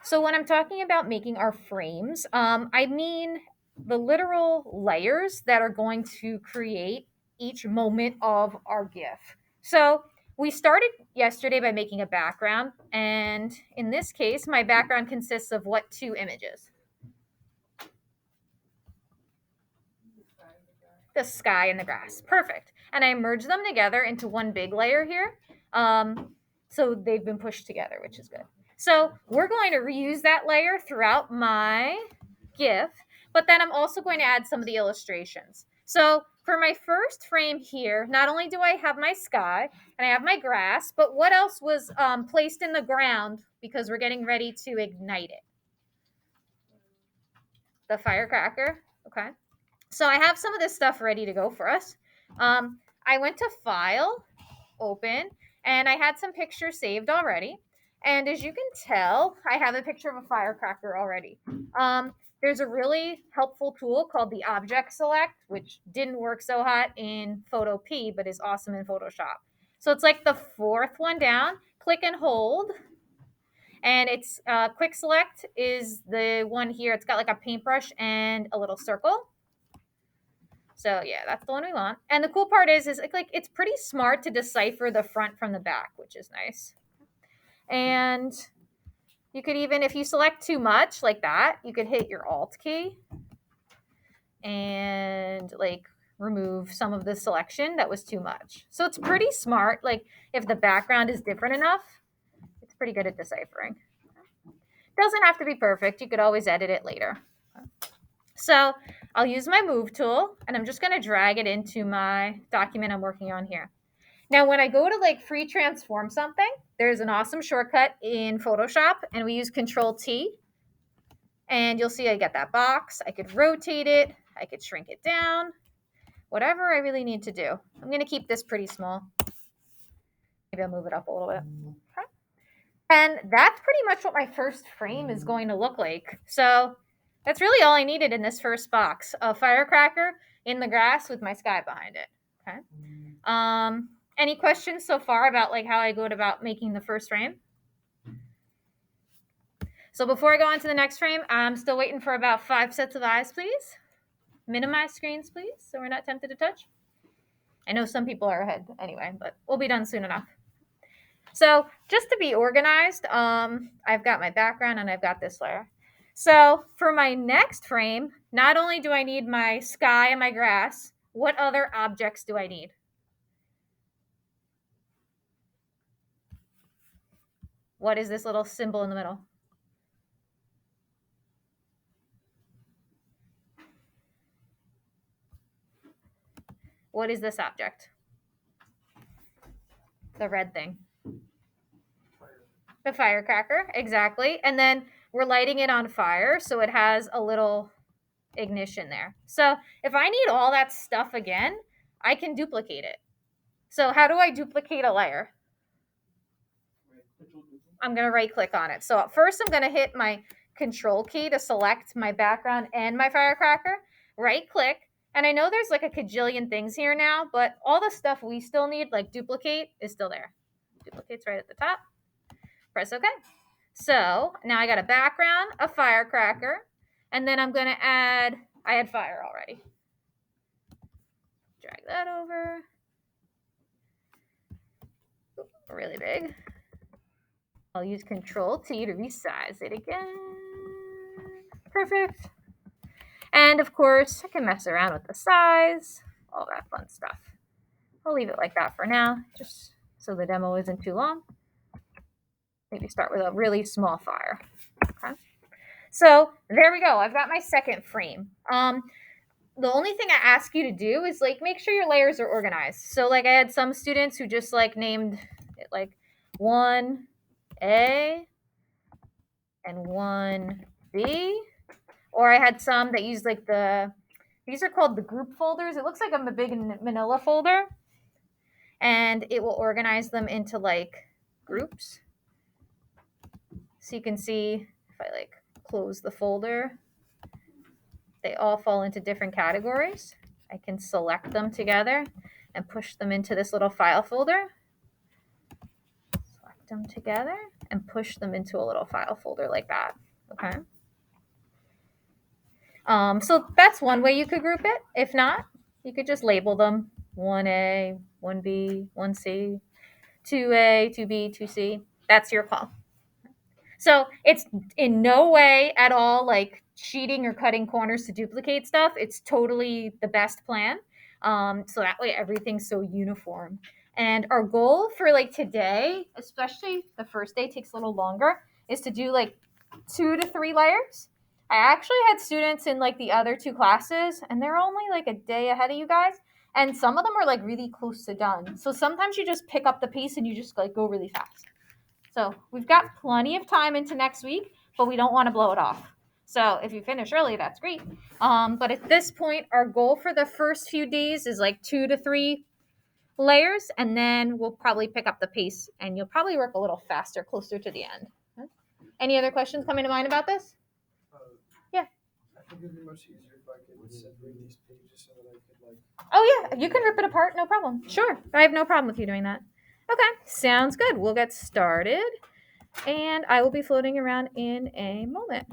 So when I'm talking about making our frames, I mean the literal layers that are going to create each moment of our GIF. So we started yesterday by making a background, and in this case, my background consists of what, two images? The sky and the grass. Perfect. And I merged them together into one big layer here. So they've been pushed together, which is good. So we're going to reuse that layer throughout my GIF, but then I'm also going to add some of the illustrations. So for my first frame here, not only do I have my sky and I have my grass, but what else was placed in the ground because we're getting ready to ignite it? The firecracker. Okay. So I have some of this stuff ready to go for us. I went to File, Open, and I had some pictures saved already. And as you can tell, I have a picture of a firecracker already. There's a really helpful tool called the Object Select, which didn't work so hot in Photo P, but is awesome in Photoshop. So it's like the fourth one down. Click and hold. And it's Quick Select is the one here. It's got like a paintbrush and a little circle. So yeah, that's the one we want. And the cool part is like it's pretty smart to decipher the front from the back, which is nice. And you could even, if you select too much like that, you could hit your Alt key and like remove some of the selection that was too much. So it's pretty smart. Like if the background is different enough, it's pretty good at deciphering. Doesn't have to be perfect. You could always edit it later. So I'll use my move tool and I'm just going to drag it into my document I'm working on here. Now, when I go to like free transform something, there's an awesome shortcut in Photoshop and we use Control T. And you'll see I get that box. I could rotate it. I could shrink it down. Whatever I really need to do. I'm going to keep this pretty small. Maybe I'll move it up a little bit. Okay. And that's pretty much what my first frame is going to look like. So that's really all I needed in this first box. A firecracker in the grass with my sky behind it. Okay. Any questions so far about like how I go about making the first frame? So before I go on to the next frame, I'm still waiting for about 5 sets of eyes, please. Minimize screens, please, so we're not tempted to touch. I know some people are ahead anyway, but we'll be done soon enough. So just to be organized, I've got my background and I've got this layer. So for my next frame, not only do I need my sky and my grass, what other objects do I need? What is this little symbol in the middle? What is this object? The red thing. The firecracker, exactly. And then we're lighting it on fire, so it has a little ignition there. So if I need all that stuff again, I can duplicate it. So how do I duplicate a layer? I'm going to right click on it. So first I'm going to hit my Control key to select my background and my firecracker. Right click. And I know there's like a cajillion things here now, but all the stuff we still need, like duplicate, is still there. Duplicate's right at the top. Press OK. So now I got a background, a firecracker, and then I'm going to add, I had fire already. Drag that over. Oops, really big. I'll use Control T to resize it again. Perfect. And of course, I can mess around with the size, all that fun stuff. I'll leave it like that for now, just so the demo isn't too long. Maybe start with a really small fire. Okay. So there we go. I've got my second frame. The only thing I ask you to do is like make sure your layers are organized. So like I had some students who just like named it like 1A and 1B. Or I had some that used like these are called the group folders. It looks like a big manila folder. And it will organize them into like groups. So you can see if I like close the folder, they all fall into different categories. I can select them together and push them into this little file folder. Select them together and push them into a little file folder like that. Okay. So that's one way you could group it. If not, you could just label them 1A, 1B, 1C, 2A, 2B, 2C. That's your call. So it's in no way at all like cheating or cutting corners to duplicate stuff. It's totally the best plan. So that way everything's so uniform. And our goal for like today, especially the first day takes a little longer, is to do like 2 to 3 layers. I actually had students in like the other 2 classes, and they're only like a day ahead of you guys. And some of them are like really close to done. So sometimes you just pick up the pace and you just like go really fast. So we've got plenty of time into next week, but we don't want to blow it off. So if you finish early, that's great. But at this point, our goal for the first few days is like 2 to 3 layers, and then we'll probably pick up the pace, and you'll probably work a little faster closer to the end. Any other questions coming to mind about this? Yeah. I think it'd be much easier if I could separate these pages so that I could like. Oh yeah, you can rip it apart, no problem. Sure, I have no problem with you doing that. Okay, sounds good. We'll get started, and I will be floating around in a moment.